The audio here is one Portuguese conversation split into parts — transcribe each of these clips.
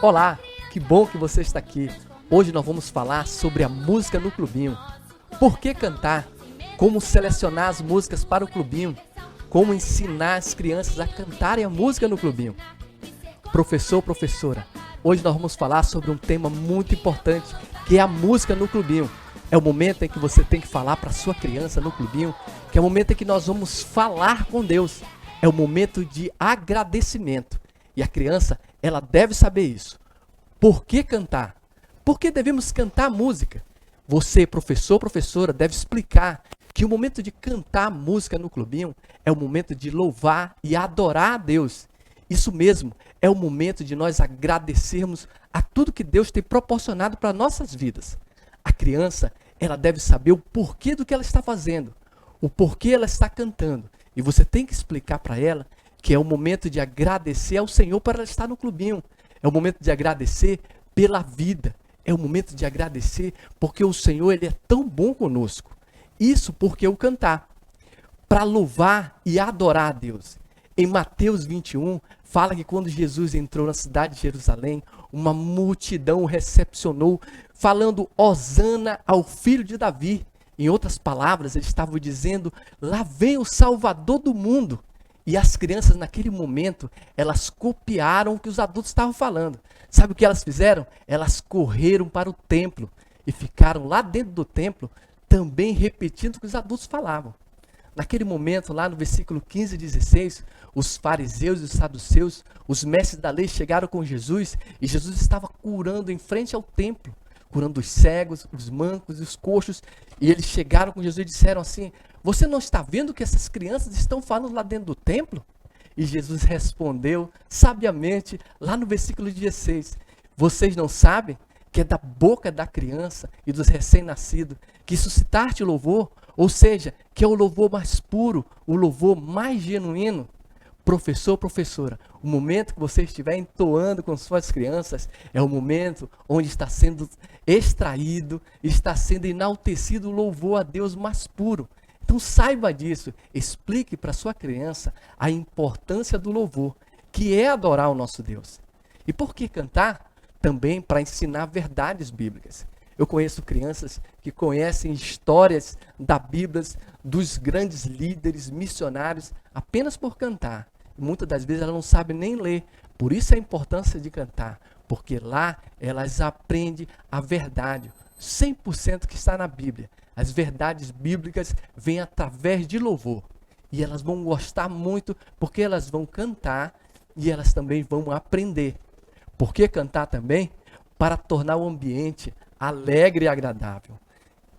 Olá, que bom que você está aqui. Hoje nós vamos falar sobre a música no clubinho. Por que cantar? Como selecionar as músicas para o clubinho? Como ensinar as crianças a cantarem a música no clubinho? Professor, professora, hoje nós vamos falar sobre um tema muito importante, que é a música no clubinho. É o momento em que você tem que falar para sua criança no clubinho, que é o momento em que nós vamos falar com Deus. É o momento de agradecimento. E a criança, ela deve saber isso. Por que cantar? Por que devemos cantar música? Você, professor, professora, deve explicar que o momento de cantar música no clubinho é o momento de louvar e adorar a Deus. Isso mesmo, é o momento de nós agradecermos a tudo que Deus tem proporcionado para nossas vidas. A criança, ela deve saber o porquê do que ela está fazendo, o porquê ela está cantando. E você tem que explicar para ela que é o momento de agradecer ao Senhor para ela estar no clubinho. É o momento de agradecer pela vida. É o momento de agradecer porque o Senhor ele é tão bom conosco. Isso porque o cantar. Para louvar e adorar a Deus. Em Mateus 21, fala que quando Jesus entrou na cidade de Jerusalém, uma multidão o recepcionou, falando Hosana ao filho de Davi. Em outras palavras, eles estavam dizendo, lá vem o Salvador do mundo. E as crianças, naquele momento, elas copiaram o que os adultos estavam falando. Sabe o que elas fizeram? Elas correram para o templo e ficaram lá dentro do templo, também repetindo o que os adultos falavam. Naquele momento, lá no versículo 15 e 16, os fariseus e os saduceus, os mestres da lei chegaram com Jesus e Jesus estava curando em frente ao templo, curando os cegos, os mancos e os coxos. E eles chegaram com Jesus e disseram assim, você não está vendo o que essas crianças estão falando lá dentro do templo? E Jesus respondeu sabiamente, lá no versículo 16, vocês não sabem que é da boca da criança e dos recém-nascidos que suscitar-te louvor, ou seja, que é o louvor mais puro, o louvor mais genuíno? Professor, professora, o momento que você estiver entoando com suas crianças é o momento onde está sendo extraído, está sendo enaltecido o louvor a Deus mais puro. Então saiba disso, explique para sua criança a importância do louvor, que é adorar o nosso Deus. E por que cantar? Também para ensinar verdades bíblicas. Eu conheço crianças que conhecem histórias da Bíblia, dos grandes líderes, missionários, apenas por cantar. E muitas das vezes elas não sabem nem ler. Por isso a importância de cantar, porque lá elas aprendem a verdade, 100% que está na Bíblia. As verdades bíblicas vêm através de louvor. E elas vão gostar muito, porque elas vão cantar e elas também vão aprender. Por que cantar também? Para tornar o ambiente alegre e agradável.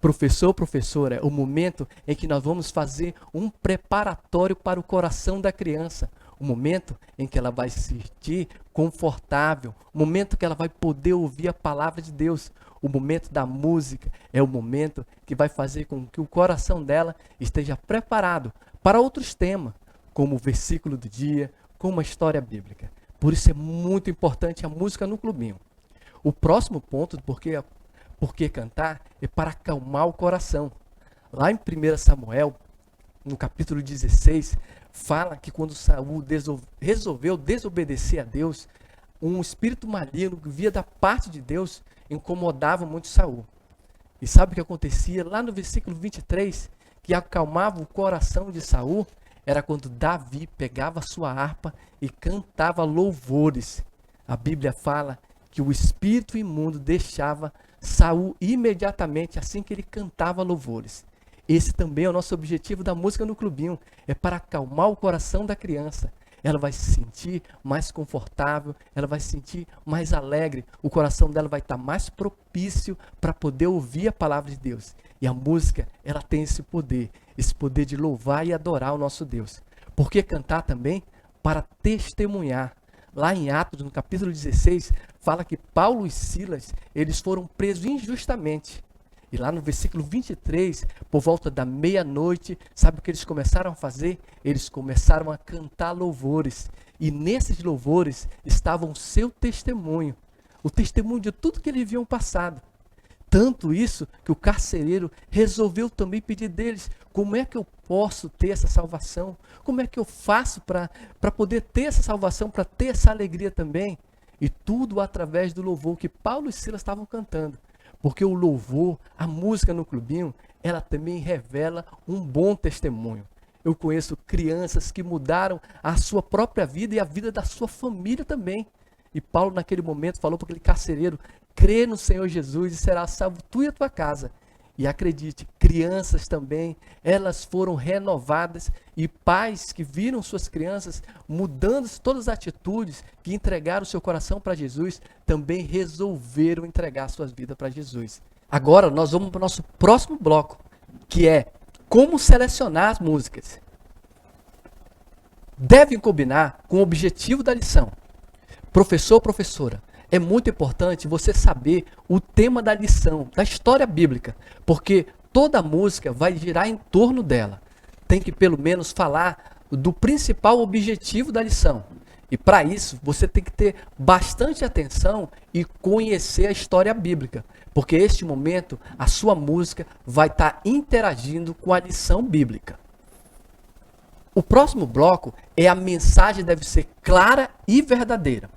Professor, professora, é o momento em que nós vamos fazer um preparatório para o coração da criança. O momento em que ela vai se sentir confortável. O momento que ela vai poder ouvir a palavra de Deus. O momento da música é o momento que vai fazer com que o coração dela esteja preparado para outros temas, como o versículo do dia, como a história bíblica. Por isso é muito importante a música no clubinho. O próximo ponto, por que cantar, é para acalmar o coração. Lá em 1 Samuel, no capítulo 16, fala que quando Saul resolveu desobedecer a Deus, um espírito maligno que via da parte de Deus incomodava muito Saul. E sabe o que acontecia? Lá no versículo 23, que acalmava o coração de Saul, era quando Davi pegava a sua harpa e cantava louvores. A Bíblia fala que o espírito imundo deixava Saul imediatamente assim que ele cantava louvores. Esse também é o nosso objetivo da música no clubinho, é para acalmar o coração da criança. Ela vai se sentir mais confortável, ela vai se sentir mais alegre, o coração dela vai estar mais propício para poder ouvir a palavra de Deus. E a música, ela tem esse poder de louvar e adorar o nosso Deus. Por que cantar também? Para testemunhar. Lá em Atos, no capítulo 16, fala que Paulo e Silas, eles foram presos injustamente. E lá no versículo 23, por volta da meia-noite, sabe o que eles começaram a fazer? Eles começaram a cantar louvores. E nesses louvores estavam o seu testemunho. O testemunho de tudo que eles haviam passado. Tanto isso que o carcereiro resolveu também pedir deles, como é que eu posso ter essa salvação? Como é que eu faço para poder ter essa salvação, para ter essa alegria também? E tudo através do louvor que Paulo e Silas estavam cantando. Porque o louvor, a música no clubinho, ela também revela um bom testemunho. Eu conheço crianças que mudaram a sua própria vida e a vida da sua família também. E Paulo naquele momento falou para aquele carcereiro: crê no Senhor Jesus e será salvo tu e a tua casa. E acredite, crianças também, elas foram renovadas, e pais que viram suas crianças mudando todas as atitudes, que entregaram seu coração para Jesus, também resolveram entregar suas vidas para Jesus. Agora nós vamos para o nosso próximo bloco, que é como selecionar as músicas. Devem combinar com o objetivo da lição. Professor, professora, é muito importante você saber o tema da lição, da história bíblica, porque toda música vai girar em torno dela. Tem que pelo menos falar do principal objetivo da lição. E para isso, você tem que ter bastante atenção e conhecer a história bíblica, porque neste momento a sua música vai estar interagindo com a lição bíblica. O próximo bloco é a mensagem deve ser clara e verdadeira.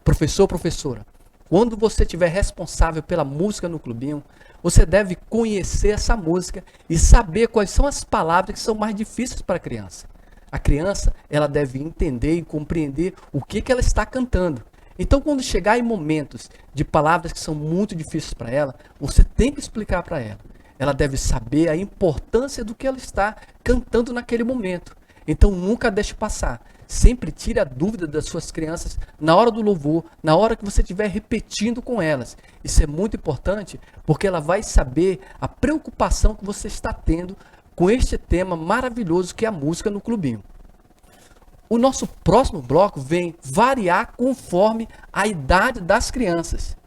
Professor, professora, quando você estiver responsável pela música no clubinho, você deve conhecer essa música e saber quais são as palavras que são mais difíceis para a criança. A criança, ela deve entender e compreender o que ela está cantando. Então, quando chegar em momentos de palavras que são muito difíceis para ela, você tem que explicar para ela. Ela deve saber a importância do que ela está cantando naquele momento. Então, nunca deixe passar. Sempre tire a dúvida das suas crianças na hora do louvor, na hora que você estiver repetindo com elas. Isso é muito importante porque ela vai saber a preocupação que você está tendo com este tema maravilhoso que é a música no clubinho. O nosso próximo bloco vem variar conforme a idade das crianças.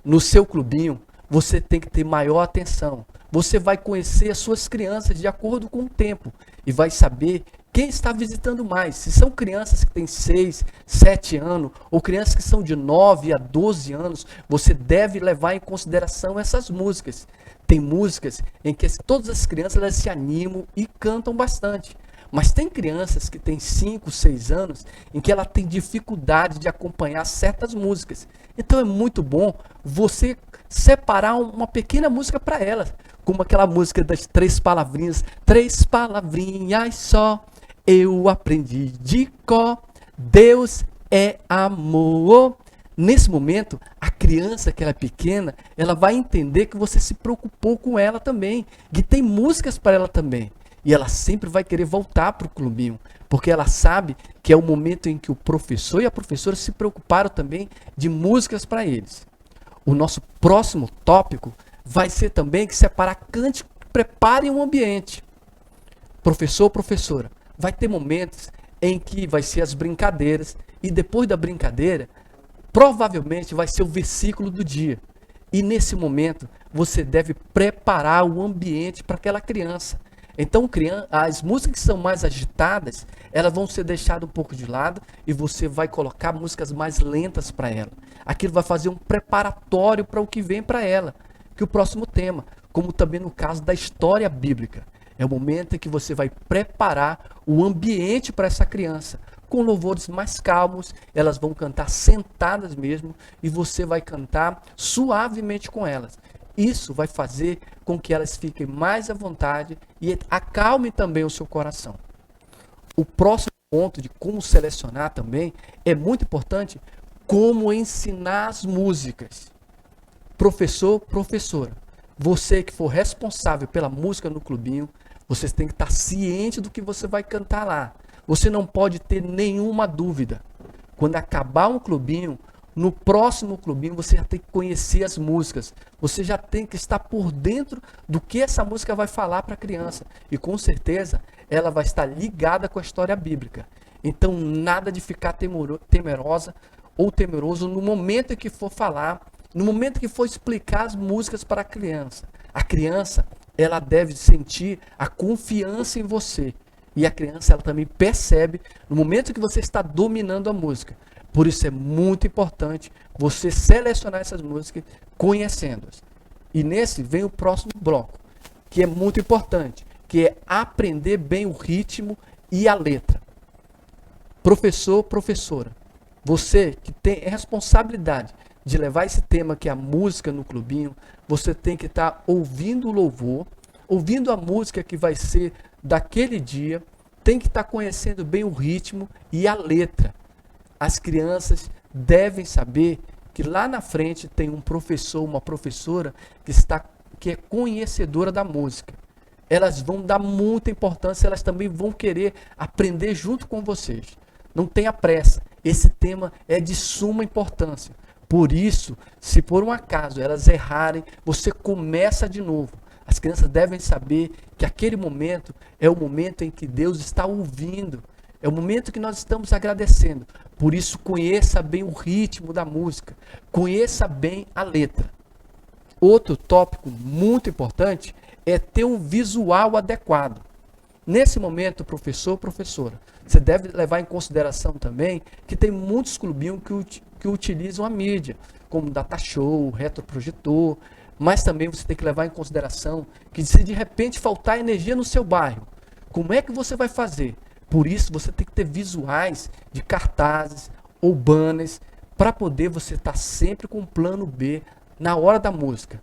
No seu clubinho, você tem que ter maior atenção. Você vai conhecer as suas crianças de acordo com o tempo e vai saber quem está visitando mais. Se são crianças que têm 6, 7 anos ou crianças que são de 9 a 12 anos, você deve levar em consideração essas músicas. Tem músicas em que todas as crianças elas se animam e cantam bastante. Mas tem crianças que têm 5, 6 anos em que ela tem dificuldade de acompanhar certas músicas. Então é muito bom você separar uma pequena música para elas, como aquela música das 3 palavrinhas. 3 palavrinhas só, eu aprendi de cor, Deus é amor. Nesse momento, a criança que ela é pequena, ela vai entender que você se preocupou com ela também, que tem músicas para ela também. E ela sempre vai querer voltar para o clubinho, porque ela sabe que é o momento em que o professor e a professora se preocuparam também de músicas para eles. O nosso próximo tópico vai ser também que separar cântico que preparem um ambiente. Professor, professora, vai ter momentos em que vai ser as brincadeiras e depois da brincadeira, provavelmente vai ser o versículo do dia. E nesse momento, você deve preparar o ambiente para aquela criança. Então, as músicas que são mais agitadas, elas vão ser deixadas um pouco de lado e você vai colocar músicas mais lentas para ela. Aquilo vai fazer um preparatório para o que vem para ela, que o próximo tema, como também no caso da história bíblica. É o momento em que você vai preparar o ambiente para essa criança. Com louvores mais calmos, elas vão cantar sentadas mesmo e você vai cantar suavemente com elas. Isso vai fazer com que elas fiquem mais à vontade e acalme também o seu coração. O próximo ponto de como selecionar também é muito importante, como ensinar as músicas. Professor, professora, você que for responsável pela música no clubinho, você tem que estar ciente do que você vai cantar lá. Você não pode ter nenhuma dúvida. Quando acabar um clubinho, no próximo clubinho você já tem que conhecer as músicas. Você já tem que estar por dentro do que essa música vai falar para a criança. E com certeza ela vai estar ligada com a história bíblica. Então nada de ficar temerosa ou temeroso no momento em que for falar, no momento em que for explicar as músicas para a criança. A criança, ela deve sentir a confiança em você. E a criança, ela também percebe no momento que você está dominando a música. Por isso é muito importante você selecionar essas músicas conhecendo-as. E nesse vem o próximo bloco, que é muito importante, que é aprender bem o ritmo e a letra. Professor, professora, você que tem responsabilidade de levar esse tema que é a música no clubinho, você tem que estar ouvindo o louvor, ouvindo a música que vai ser daquele dia, tem que estar conhecendo bem o ritmo e a letra. As crianças devem saber que lá na frente tem um professor, uma professora que é conhecedora da música. Elas vão dar muita importância, elas também vão querer aprender junto com vocês. Não tenha pressa, esse tema é de suma importância. Por isso, se por um acaso elas errarem, você começa de novo. As crianças devem saber que aquele momento é o momento em que Deus está ouvindo. É o momento que nós estamos agradecendo. Por isso, conheça bem o ritmo da música. Conheça bem a letra. Outro tópico muito importante é ter um visual adequado. Nesse momento, professor, professora, você deve levar em consideração também que tem muitos clubinhos que utilizam a mídia, como data show, retroprojetor, mas também você tem que levar em consideração que se de repente faltar energia no seu bairro, como é que você vai fazer? Por isso você tem que ter visuais de cartazes ou banners para poder você estar sempre com um plano B na hora da música.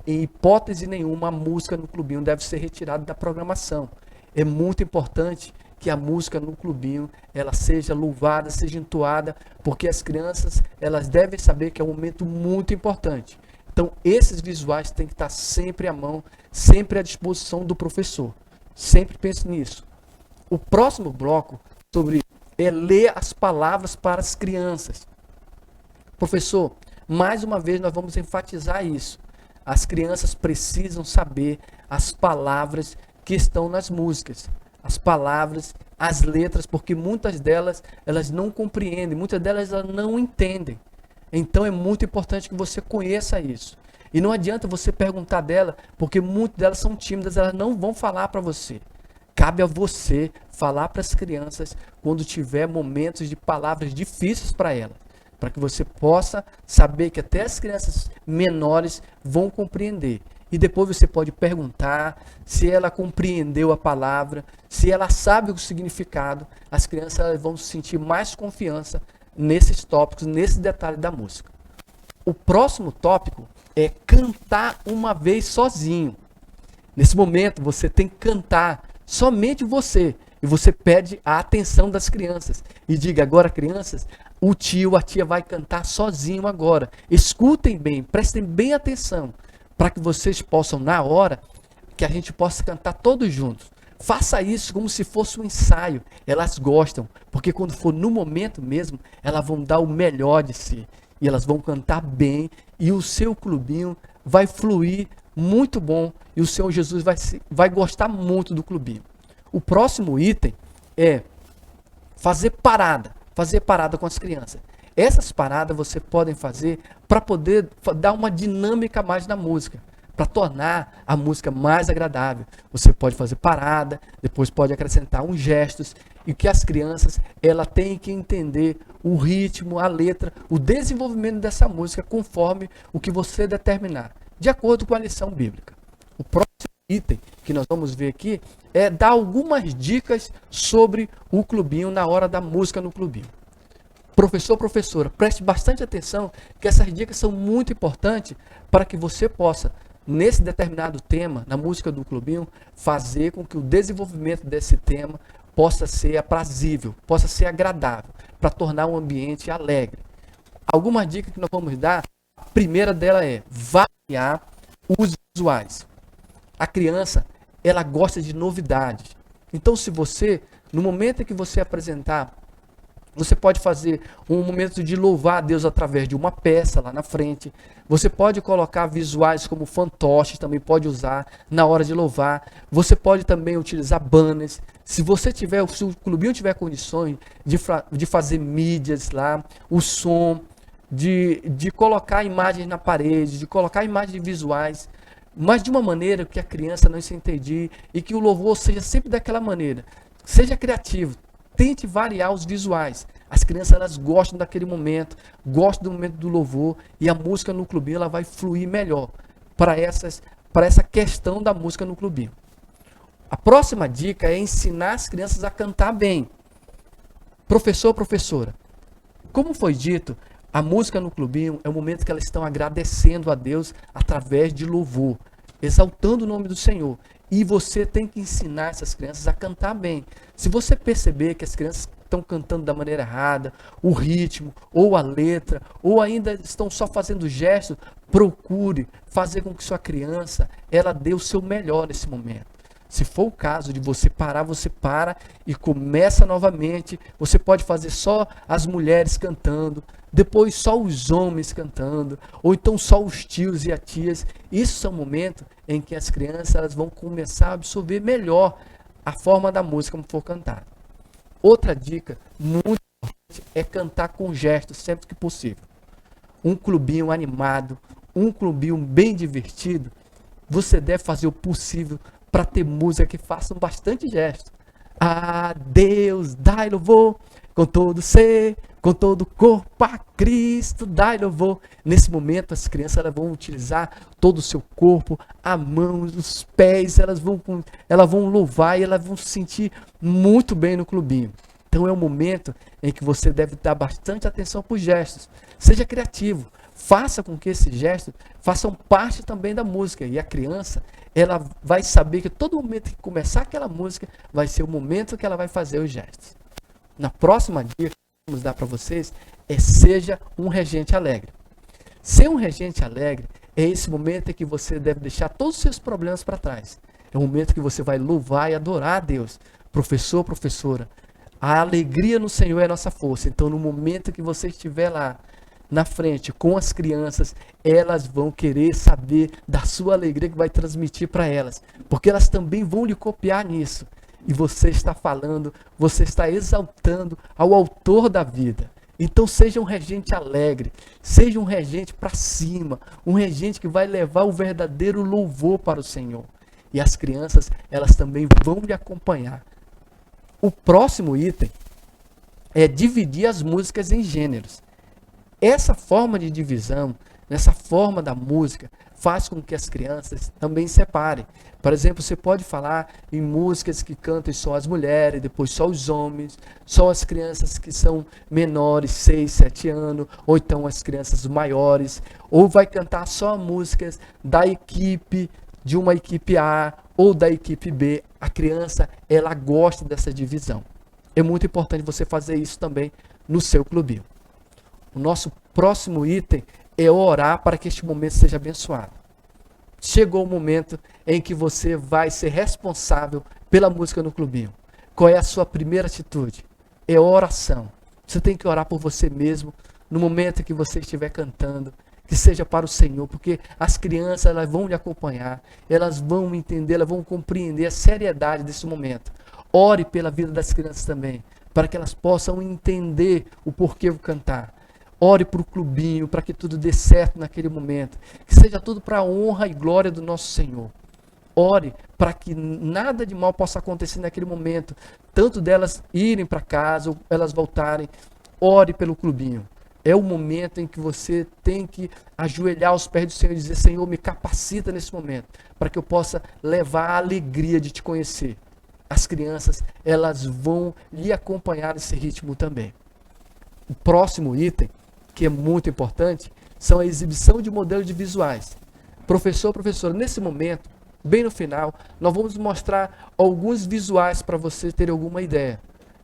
Em hipótese nenhuma, a música no clubinho deve ser retirada da programação. É muito importante que a música no clubinho ela seja louvada, seja entoada, porque as crianças elas devem saber que é um momento muito importante. Então, esses visuais têm que estar sempre à mão, sempre à disposição do professor. Sempre pense nisso. O próximo bloco é ler as palavras para as crianças. Professor, mais uma vez nós vamos enfatizar isso. As crianças precisam saber as palavras que estão nas músicas. As palavras, as letras, porque muitas delas elas não compreendem, muitas delas elas não entendem. Então é muito importante que você conheça isso. E não adianta você perguntar dela, porque muitas delas são tímidas, elas não vão falar para você. Cabe a você falar para as crianças quando tiver momentos de palavras difíceis para elas, para que você possa saber que até as crianças menores vão compreender. E depois você pode perguntar se ela compreendeu a palavra, se ela sabe o significado. As crianças vão sentir mais confiança nesses tópicos, nesse detalhe da música. O próximo tópico é cantar uma vez sozinho. Nesse momento você tem que cantar somente você. E você pede a atenção das crianças. E diga, agora crianças, o tio, a tia vai cantar sozinho agora. Escutem bem, prestem bem atenção. Para que vocês possam, na hora, que a gente possa cantar todos juntos. Faça isso como se fosse um ensaio. Elas gostam, porque quando for no momento mesmo, elas vão dar o melhor de si. E elas vão cantar bem, e o seu clubinho vai fluir muito bom, e o Senhor Jesus vai gostar muito do clubinho. O próximo item é fazer parada com as crianças. Essas paradas você podem fazer para poder dar uma dinâmica mais na música, para tornar a música mais agradável. Você pode fazer parada, depois pode acrescentar uns gestos, e que as crianças ela têm que entender o ritmo, a letra, o desenvolvimento dessa música conforme o que você determinar, de acordo com a lição bíblica. O próximo item que nós vamos ver aqui é dar algumas dicas sobre o clubinho na hora da música no clubinho. Professor, professora, preste bastante atenção que essas dicas são muito importantes para que você possa, nesse determinado tema, na música do clubinho, fazer com que o desenvolvimento desse tema possa ser aprazível, possa ser agradável, para tornar o ambiente alegre. Algumas dicas que nós vamos dar, a primeira dela é variar os visuais. A criança, ela gosta de novidades. Então, se você, no momento em que você apresentar, você pode fazer um momento de louvar a Deus através de uma peça lá na frente. Você pode colocar visuais como fantoches, também pode usar na hora de louvar. Você pode também utilizar banners. Se o clubinho tiver condições de fazer mídias lá, o som, de colocar imagens na parede, de colocar imagens visuais, mas de uma maneira que a criança não se entenda e que o louvor seja sempre daquela maneira. Seja criativo. Tente variar os visuais. As crianças elas gostam daquele momento, gostam do momento do louvor, e a música no clubinho ela vai fluir melhor para essa questão da música no clubinho. A próxima dica é ensinar as crianças a cantar bem. Professor, professora, Como foi dito, a música no clubinho é o momento que elas estão agradecendo a Deus através de louvor, exaltando o nome do Senhor. E você tem que ensinar essas crianças a cantar bem. Se você perceber que as crianças estão cantando da maneira errada, o ritmo, ou a letra, ou ainda estão só fazendo gestos, procure fazer com que sua criança, ela dê o seu melhor nesse momento. Se for o caso de você parar, você para e começa novamente. Você pode fazer só as mulheres cantando, depois só os homens cantando, ou então só os tios e as tias. Isso é um momento em que as crianças elas vão começar a absorver melhor a forma da música como for cantada. Outra dica muito importante é cantar com gestos sempre que possível. Um clubinho animado, um clubinho bem divertido, você deve fazer o possível para ter música que façam bastante gesto. A Deus dai louvor, com todo ser, com todo o corpo, a Cristo dai louvor. Nesse momento as crianças elas vão utilizar todo o seu corpo, a mão, os pés, elas vão louvar e elas vão se sentir muito bem no clubinho. Então é um momento em que você deve dar bastante atenção para os gestos. Seja criativo. Faça com que esses gestos façam parte também da música. E a criança, ela vai saber que todo momento que começar aquela música, vai ser o momento que ela vai fazer os gestos. Na próxima dica que vamos dar para vocês, seja um regente alegre. Ser um regente alegre é esse momento em que você deve deixar todos os seus problemas para trás. É o momento que você vai louvar e adorar a Deus. Professor, professora, a alegria no Senhor é a nossa força. Então, no momento que você estiver lá, na frente, com as crianças, elas vão querer saber da sua alegria que vai transmitir para elas, porque elas também vão lhe copiar nisso. E você está falando, você está exaltando ao autor da vida. Então seja um regente alegre, seja um regente para cima, um regente que vai levar o verdadeiro louvor para o Senhor. E as crianças, elas também vão lhe acompanhar. O próximo item é dividir as músicas em gêneros. Essa forma de divisão, essa forma da música, faz com que as crianças também separem. Por exemplo, você pode falar em músicas que cantam só as mulheres, depois só os homens, só as crianças que são menores, 6, 7 anos, ou então as crianças maiores, ou vai cantar só músicas da equipe, de uma equipe A ou da equipe B. A criança, ela gosta dessa divisão. É muito importante você fazer isso também no seu clubinho. O nosso próximo item é orar para que este momento seja abençoado. Chegou o momento em que você vai ser responsável pela música no clubinho. Qual é a sua primeira atitude? É oração. Você tem que orar por você mesmo no momento em que você estiver cantando, que seja para o Senhor, porque as crianças elas vão lhe acompanhar, elas vão entender, elas vão compreender a seriedade desse momento. Ore pela vida das crianças também, para que elas possam entender o porquê eu cantar. Ore para o clubinho, para que tudo dê certo naquele momento. Que seja tudo para a honra e glória do nosso Senhor. Ore para que nada de mal possa acontecer naquele momento. Tanto delas irem para casa ou elas voltarem. Ore pelo clubinho. É o momento em que você tem que ajoelhar aos pés do Senhor e dizer: Senhor, me capacita nesse momento, para que eu possa levar a alegria de te conhecer. As crianças, elas vão lhe acompanhar nesse ritmo também. O próximo item, que é muito importante, são a exibição de modelos de visuais. Professor, professora, nesse momento, bem no final, nós vamos mostrar alguns visuais para você ter alguma ideia.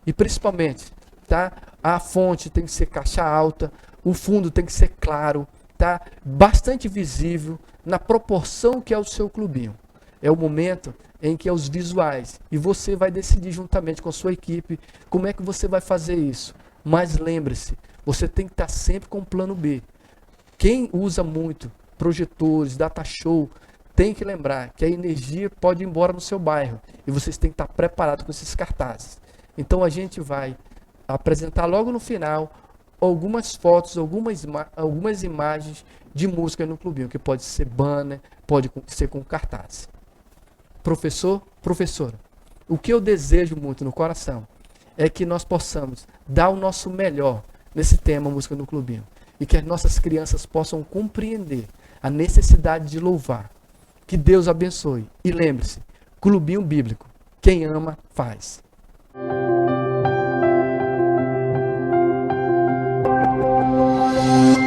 E principalmente, tá? A fonte tem que ser caixa alta, o fundo tem que ser claro, tá? Bastante visível, na proporção que é o seu clubinho. É o momento em que é os visuais. E você vai decidir juntamente com a sua equipe como é que você vai fazer isso. Mas lembre-se, você tem que estar sempre com o plano B. Quem usa muito projetores, data show, tem que lembrar que a energia pode ir embora no seu bairro. E vocês têm que estar preparados com esses cartazes. Então a gente vai apresentar logo no final algumas fotos, algumas imagens de música no clubinho, que pode ser banner, pode ser com cartaz. Professor, professora, o que eu desejo muito no coração é que nós possamos dar o nosso melhor nesse tema música no clubinho e que as nossas crianças possam compreender a necessidade de louvar. Que Deus abençoe. E lembre-se, clubinho bíblico, quem ama faz. Música